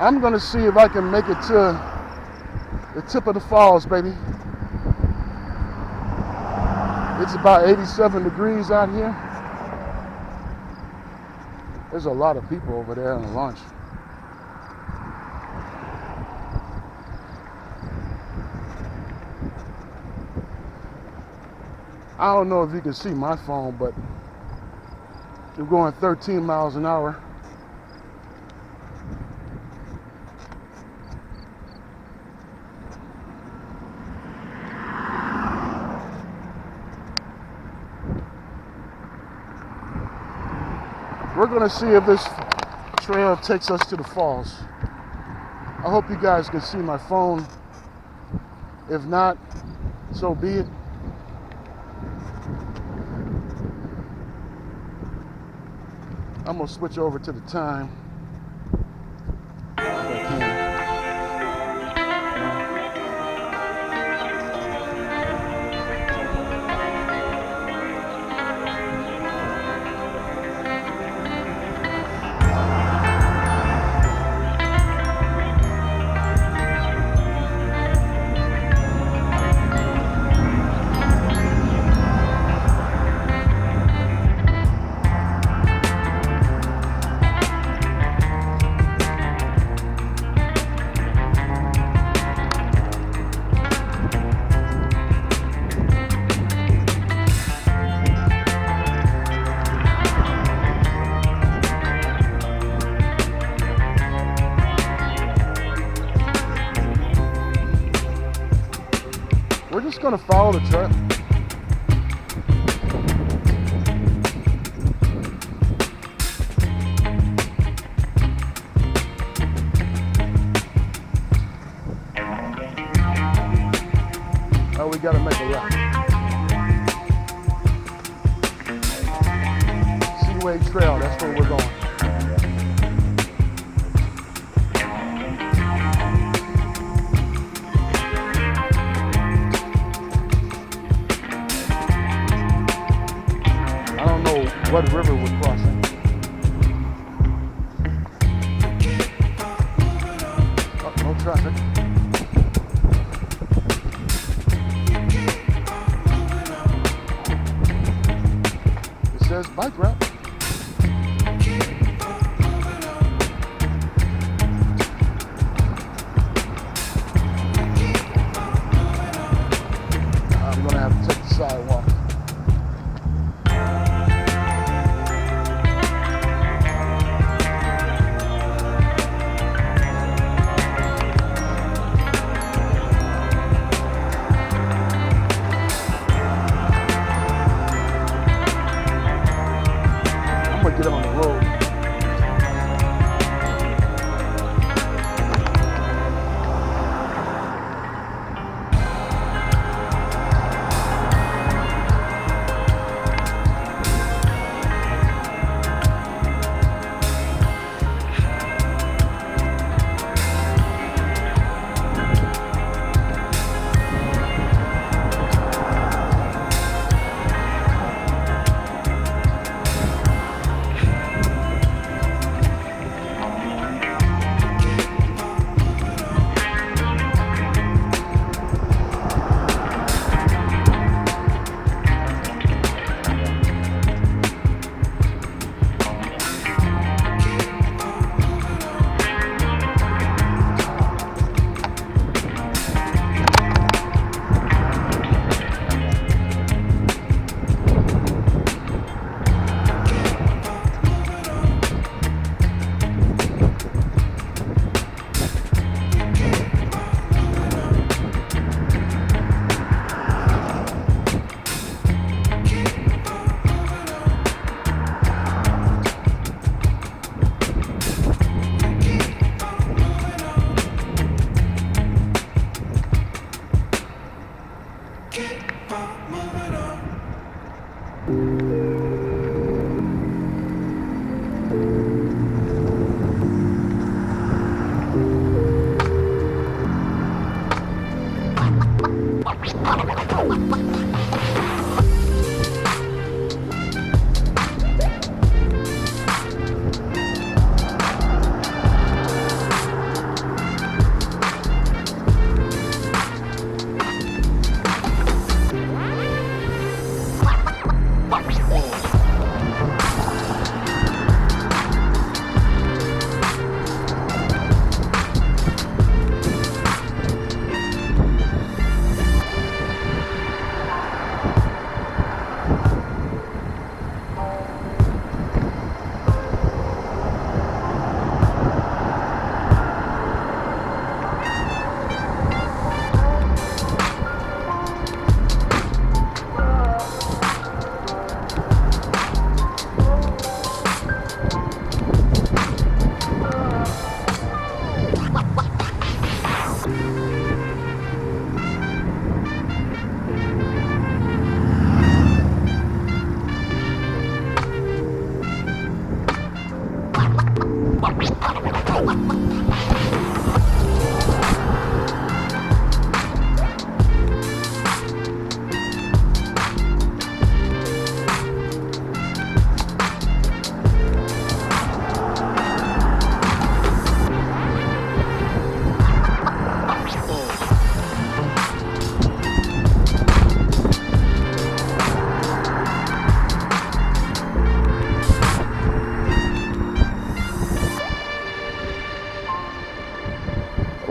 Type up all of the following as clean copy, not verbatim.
I'm gonna see if I can make it to the tip of the falls, baby. It's about 87 degrees out here. There's a lot of people over there on lunch. I don't know if you can see my phone, but we're going 13 miles an hour. We're gonna see if this trail takes us to the falls. I hope you guys can see my phone. If not, so be it. I'm gonna switch over to the time. If I can. We're just gonna follow the trail. Oh, we gotta make a left. Seaway Trail, that's where we're going. What river we're crossing? Oh, no traffic. It says bike route.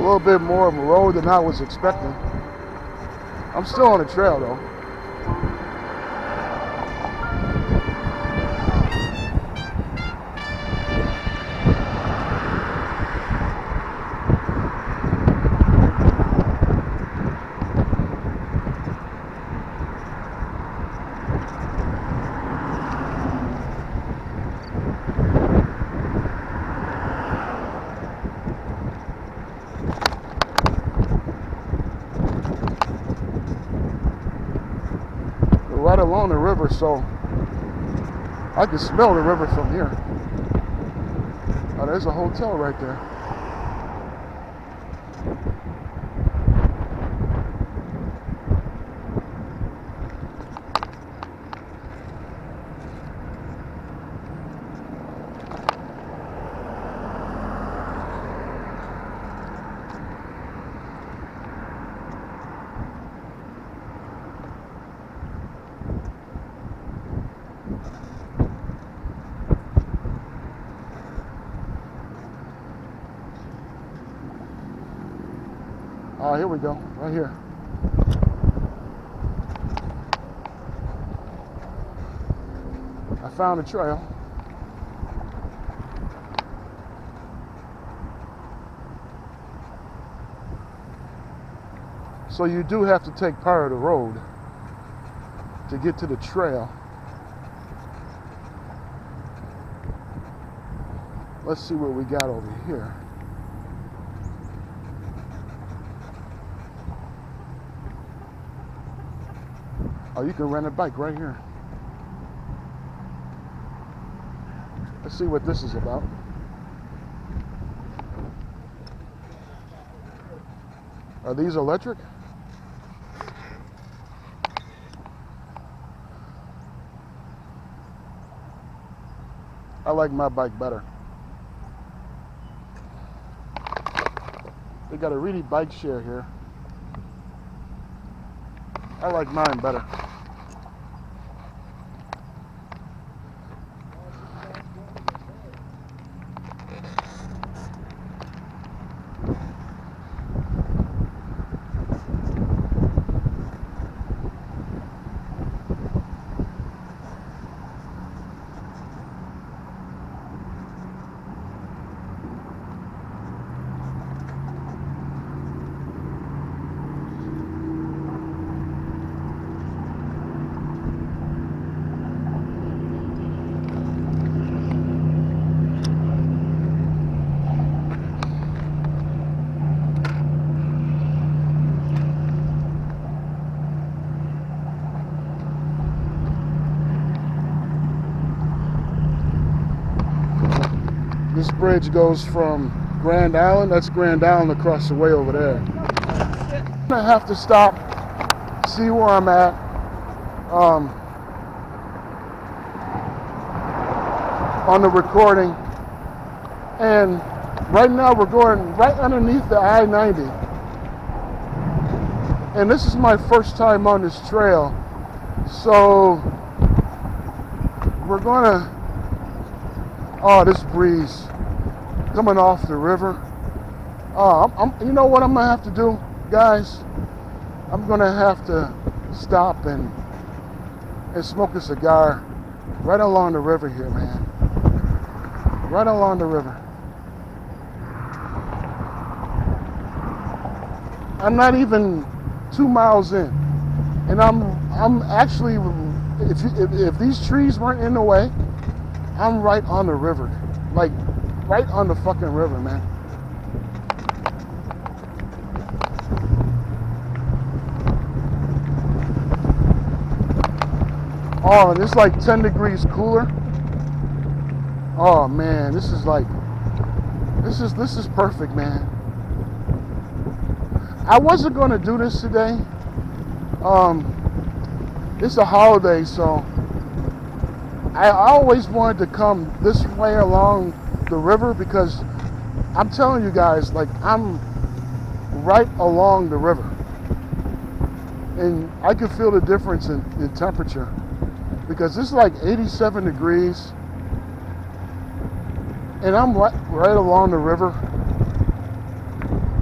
A little bit more of a road than I was expecting. I'm still on the trail though. Right along the river, so I can smell the river from here. Oh, there's a hotel right there. Oh, here we go, right here. I found a trail. So you do have to take part of the road to get to the trail. Let's see what we got over here. Oh, you can rent a bike right here. Let's see what this is about. Are these electric? I like my bike better. They got a really bike share here. I like mine better. This bridge goes from Grand Island, that's Grand Island across the way over there. I'm gonna have to stop, see where I'm at. On the recording. And right now we're going right underneath the I-90. And this is my first time on this trail. So we're gonna, oh, this breeze coming off the river. You know what I'm gonna have to do, guys? I'm gonna have to stop and smoke a cigar right along the river here, man. Right along the river. I'm not even 2 miles in, and I'm actually, if these trees weren't in the way, I'm right on the river, like right on the fucking river, man. Oh, and it's like 10 degrees cooler. Oh man, this is perfect, man. I wasn't gonna do this today. It's a holiday, so I always wanted to come this way along the river because I'm telling you guys, like, I'm right along the river. And I can feel the difference in temperature because it's like 87 degrees and I'm right along the river.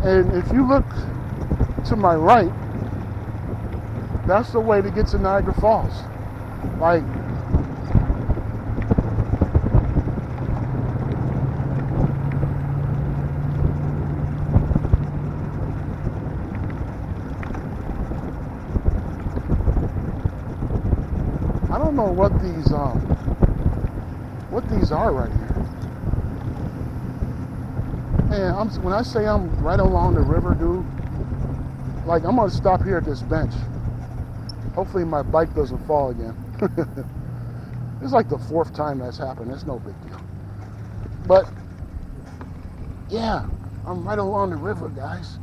And if you look to my right, that's the way to get to Niagara Falls. Like, I don't know what these are right here. And when I say I'm right along the river, dude, like, I'm gonna stop here at this bench. Hopefully my bike doesn't fall again. It's like the 4th time that's happened. It's no big deal. But yeah, I'm right along the river, guys.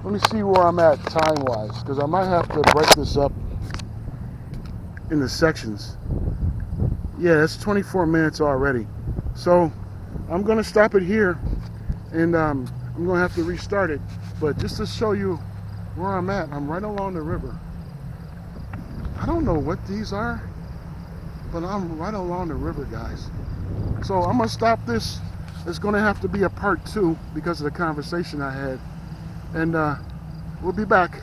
Let me see where I'm at time-wise, because I might have to break this up in the sections. Yeah, it's 24 minutes already. So I'm gonna stop it here, and I'm gonna have to restart it. But just to show you where I'm at, I'm right along the river. I don't know what these are, but I'm right along the river, guys. So I'm gonna stop this. It's gonna have to be a part 2 because of the conversation I had. And we'll be back.